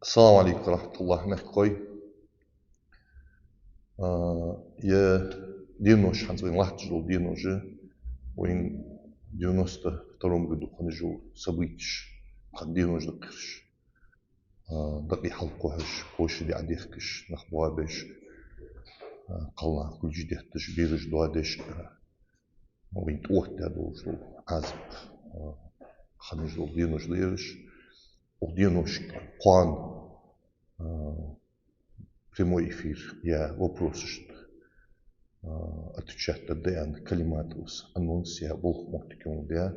السلام عليكم ورحمة الله نحكي يا دينوش حنزوين واحد جلو دينوش وين 92 قدو خنجو سبيتش قد دينوش دقرش دقي حلقوهش كوش دي عديخكش نخبوها بيش قلنا كل جديه تشبيرش دوادش وين توه تادو جلو عازب خنجو دينوش ديرش ودينوش قوان прямой эфир. Я вопросы отвечать тогда на калиматус анонс я был мохтиком да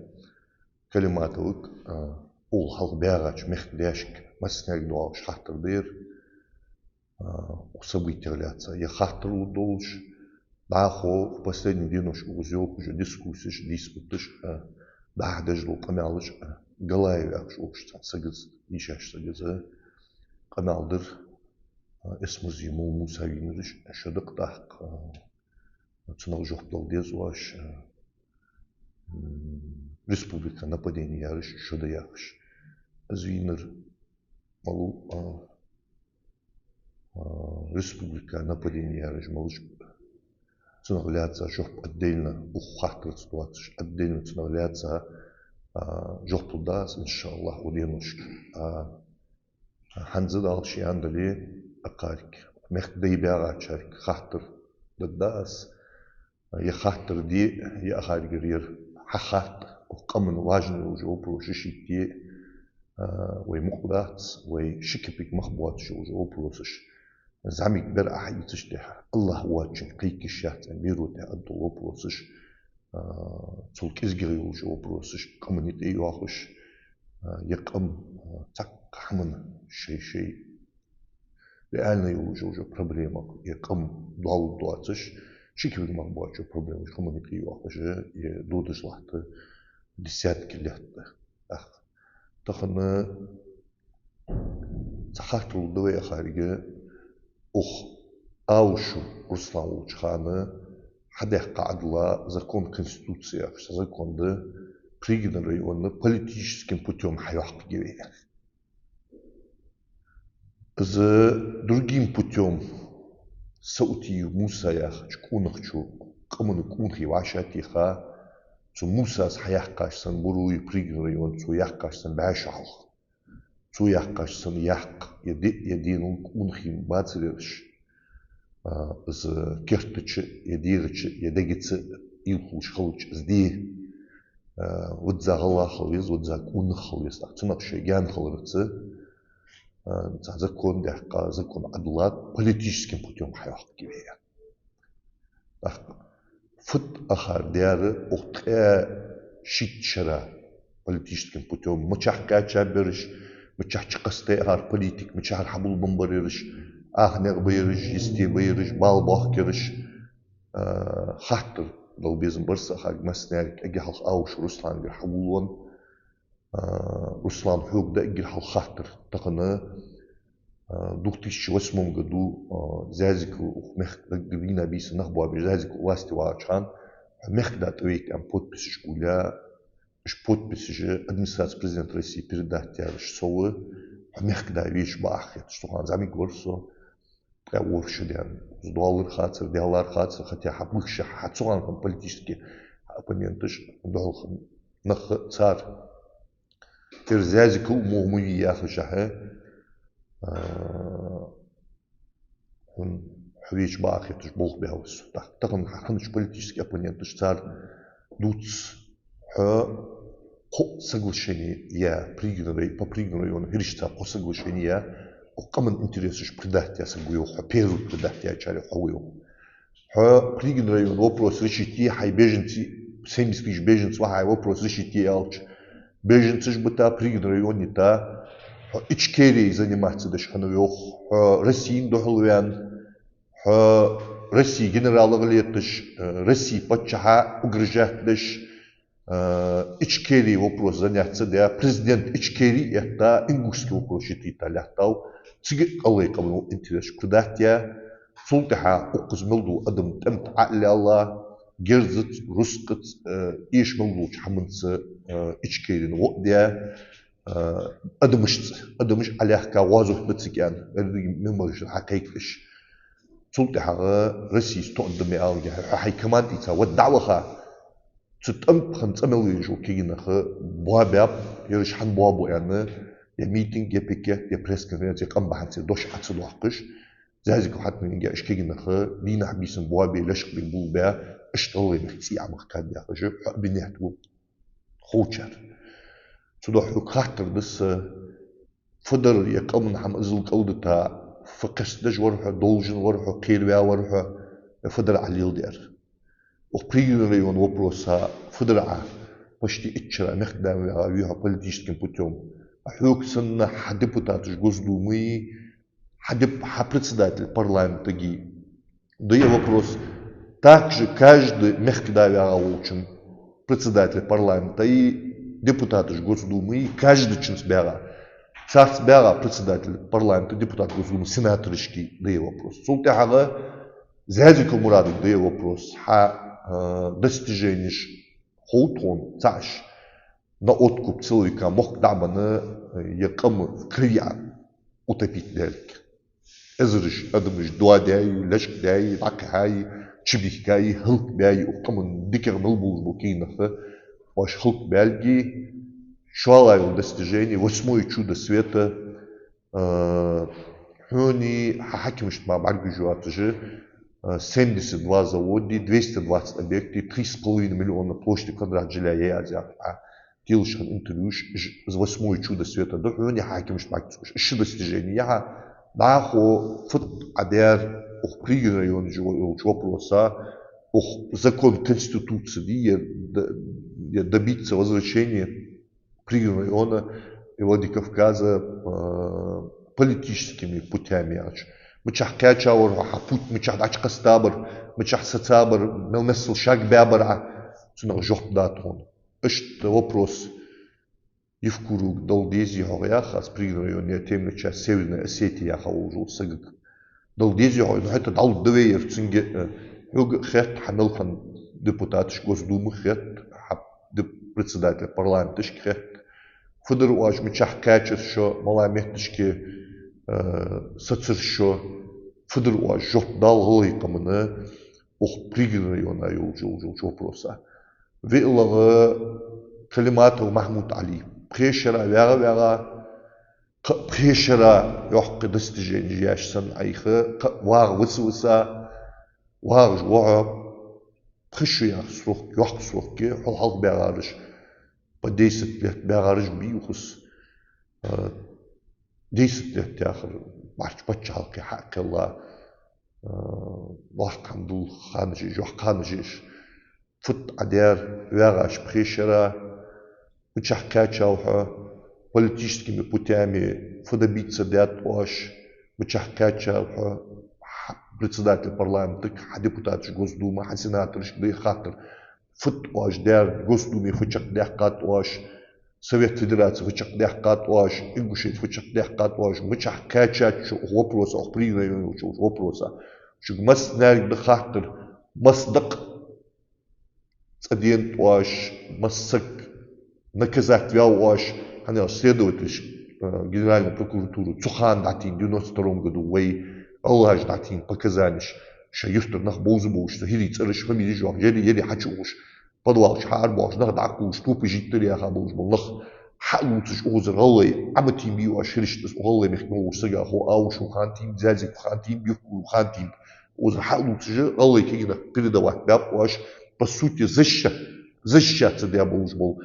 калиматук ол хал бягач мехдяшк маснаг дуал шахтер дир события ляться я хахтер удолж дахо в последний день уж узел уже дискуссиш диспутиш да дежло камялыш галаевяш уж сагыз ишаш сагыза каналдыр اسمه يمو موسى ينرش شدق داق تنو جوحبل ديز واش республика нападение ярыш шуда яхш азвинер малу республика нападение ярыш малыш цунагляться жохп отдельно ухахтер ситуация отдельно цунагляться жохпл дас иншаллах уденушки ханзад алши андали أقارك مخدي بيعة شارك خاطر ضداس يا خاطر دي يا أخارك رير حخات وقمن واجن وجو بروشيتي ومقدات وشكبك مخبوات جو بروسش زعمك بر أحيتش ده الله واجن قيك الشات أميرو ده أدلو بروسش تلك إزجري وجو بروسش قمنيت أيو أخش يقم تك حمن شيء реально уже проблема. Я ком дал дуациш, шикивик махбачу проблема. Коммуникации уже и дудиш лахты десятки лет. Ах, тахна захартул две хариге ух аушу Руслан Лучхана хадех кадла закон конституция, закон да признан районно политическим путем хайвах гивея. За другим путем саутию мусаях чкунахчу коммуну кунхи вашатиха цу мусас хаяхкашсан буруи приграйон цу яхкашсан башал цу яхкашсан яхк едину кунхи бацреш за кертич едирич едегиц илхуш халч зди вот за галахал вот за кунхал есть так цунак шеган халрцы закон дяхка, закон адлат политическим путем хайвах гивея. Фут ахар диары ухтэ шитчера политическим путем. Мчахка чабериш, мчах чакасте ахар политик, мчахар хабул бомбаририш, ахнег байриш, исти байриш, бал бахкириш, хаттер долбезм барса хаг маснярик агихал ауш Руслан гир хабулон. Руслан Хук да играл хахтер такана 2008 году Зязик Мехдина бис нахбуа Зязик власти вачан Мехда твейк подпись шкуля подпись же администрация президента России передать я шсовы Мехда вещь бахет что он замик ворсо преворшудян сдуалыр хацер диалар хацер хотя хабыхша хацуан политические оппоненты долхан нах царь Терзязик умумي ياخشها حويج باخي تشبوخ بهوس تقن حنش политический оппонент цар дуц соглашение я пригнорей по пригнорей он гришта по соглашение وقمن интересуешь предать я сагую первый предать я чали хавую пригнорей он вопрос решить хай беженцы 70 тысяч беженцев хай вопрос решить ялч Беженцы ж быта пригноры он не та ичкерей заниматься даже хановёх Россиин дохлвян Россия генералы летыш Россия подчаха угрожать даже ичкерей вопрос заняться да президент ичкерей это ингушский вопрос считает ляхтау цыги алейкам интерес куда я султаха укзмилду адам тамт али Allah Герзит, русскат, иш мелуч, хамынцы, ичкерин, вот dia أدمش عليه كوازو بتسكان ممرش حقيقش سلطة حقا رسيس تقدم أرجع حي كمان إذا والدعوة تتأم خمس أمل جو كينا خا بواباب يرش حن بوابو يعني يا ميتينج يا بيكيت يا بريس كونفرنس يا قام بحث دوش حتى الوحقش زازك حتى من إنجا إشكينا خا لينا حبيسن بوابي لشق بالبول بها اشتغل مختي عم كان يا خجر بنيهتو خوشر تدوح خاطر بس فدر يقمن حم أزل قودتا فقصدج ورحه دولجن ورحه قيلوا ورحه فدر عليل دير وقريون ريون وبروسا فدرعه بشتي اتشرا مخدم ويها بوليتيشكين путем حوك سنة حديبوتاتش госдумы председатель парламента ги да вопрос также каждый мехкдавя учен председатель парламента и депутаты Госдумы и каждый чин сбяга шахт сбяга председатель парламента депутат Госдумы сенаторишки да вопрос султе хага зазико мураду да вопрос достижениш холтон цаш на откуп человека мог даманы якам в крия утопить дельк ازرش ادمش دوا داي لشك داي داك هاي تشبيك داي هلك داي وقمن ديكر ملبوز بوكين واش هلك بالجي швалавил достижение, 8-е чудо света, они хакимышт мабаргу жуатыжи, 72 заводи, 220 объекты, 3,5 миллиона площади квадрат жилья язя. Тилшан интервьюш с 8-е чудо света, да, они хакимышт мабаргу, еще достижение. Я нахо фут адер, ох пригин район вопроса, ох закон конституции, добиться возвращения пригородного района и Владикавказа политическими путями. Мчах качаур, путь, мчах дачка стабр, мчах сацабр, мелмесл шаг бябра, цунах жох датон. Эшт вопрос Евкурук долдези хореяха с пригородного района темная часть Северной Осетии яха уже сагак. Долдези хореяха, это дал две в цинге, юг хет хамилхан депутат Госдумы хет, председатель парламента хет. فدر واش متشح كاتش شو ملامتشكي ساتسر فدر واش جوت دال هوي كمنا وخ بريغن ريونا يو بروسا ويلا كلمات محمود علي بريشرا ويغا بريشرا يحق دستجين ياشسن ايخه واغ وسوسا واغ جوع بريشو يخسوخ يحسوخ كي حلق بيغارش بديست ليت بيغارج بيوخس ديست ليت آخر باتش حلقي حق الله واحد حمدو خانجي جو خانجيش فت عدير بيغاش بريشرا وچح كاتشاوها политическими путями фодобиться дят ош وچح كاتشاوها председатель парламента депутат Госдумы сенатор да хатер فت واش دار Госдуме фучак дяхкат واش Совет Федерации фучак дяхкат واش Ингушетия фучак дяхкат واش мчах качат вопрос ох приграю вопроса что мас нерг дхахтер масдак цадент واش масак наказать вял واش они следователь Генеральной прокуратуры Цухан датин в 92 году вей Аллах датин показания что юстер нах боузбоуш что хили цариш фамилии жо ели хачуш подвал шар бош нах дакуш тупи життер я хабуш нах حلوتش أوزر الله عم تيم بيو أشرش بس الله مخنوش سجى هو أوش وخانتيم زازك وخانتيم بيفكر وخانتيم أوزر حلوتش الله كينا كده واحد باب واش بسوتي زشة تدي أبوش بول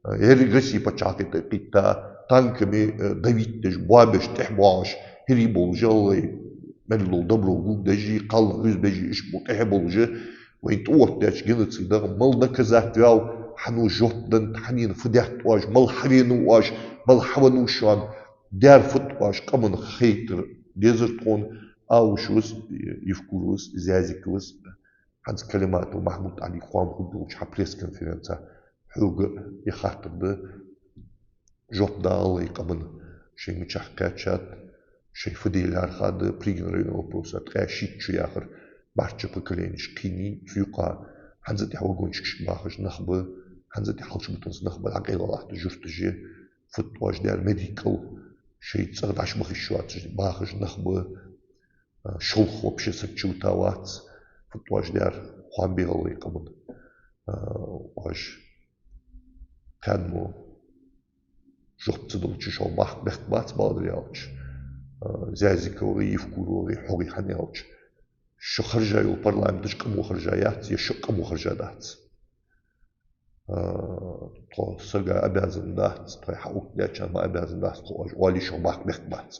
هري غسي بتشاكي تقيتا تانكمي داويتش بوابش تحبواش هري بول جالله ملو دبرو بول دجي قال غز بجي إيش بول تحبول جه وين توه داش جنت صدق مال نكزات ياو حنو جهدن حنين فديت واش مال حرينو واش مال حوانو شان دار فت واش كمن خيتر ديزرتون أو شوز يفكروس زازيكوس هانس كلمات محمود علي خوان خدوش حبريس كونفرنسا حوق يخاطر ده جهد دالي كمن شيء متشحكاتشات شيء فديلار خاد بريغن رينو بروسات غاشيت شو ياخر بارتش بكلينش كيني سيقا هنزت يحوجونش باخش نخبه هنزت يحوش بتنس نخبه العقيدة الله تجوف تجي فتواج دار ميديكال شيء تصغد عش بخشوات باخش نخبه شلخ وبشي سكشو تاوات فتواج دار خوان بيغلي قمد واج كانمو جوب تدل تشو باخ بخت بات بادر يالش زازيكوري يفكوري حوري حنيالش شو خرجا يو برلمان كم خرجايات يشو كم خرجات تو سرقا أبازن دات تو يحاول داتشان ما أبازن دات تو والي شو باخ بخت بات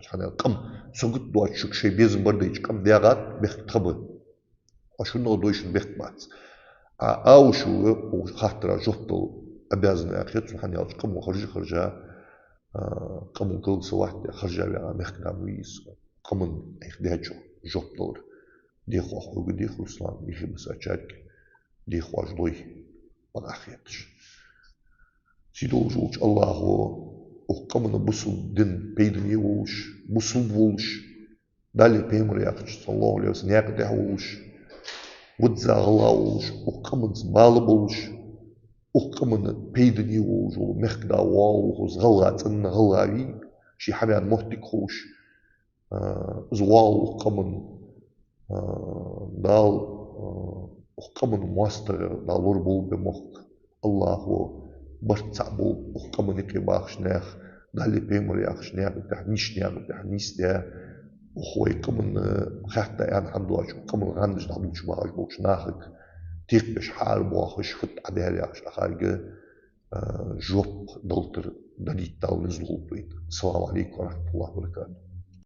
حنا كم سقط دوات شو شيء بيزن برديش كم دياغات بخت خبر وشنو دويش بخت بات أو شو خاطر جبتل أبازن أخيط سبحان الله كم خرجا كم كل سواحد خرجا بيا مخنا ويس كم إخداجو جبتل ديخو حوق ديخو إسلام ديخو بس أشارك ديخو أجلوي والأخيرش سيدو جوج الله وكمن بسل دين بيدن يوش بسل وولش دالي بيمر ياخش صلى الله عليه وسلم ياقده وولش ودزا غلاوش وكمن بالبولش وكمن بيدن يوش ومخدا واوش غلات ان غلاوي شي حبيان محتكوش زوال وكمن دال وكمن ماستر دالور بول بمخ الله برتعبو وكمن يقباخش ناخ دالي بيمر ياخش ناخ تحنيش ناخ تحنيس ده وخوي كمن حتى يعني حمدوش كمن غندش دعوش باش بوش ناخك تيق بش حال بوخش فت عدال ياخش أخارج جوب دلتر دليل دال نزلوا بيت السلام عليكم ورحمة الله وبركاته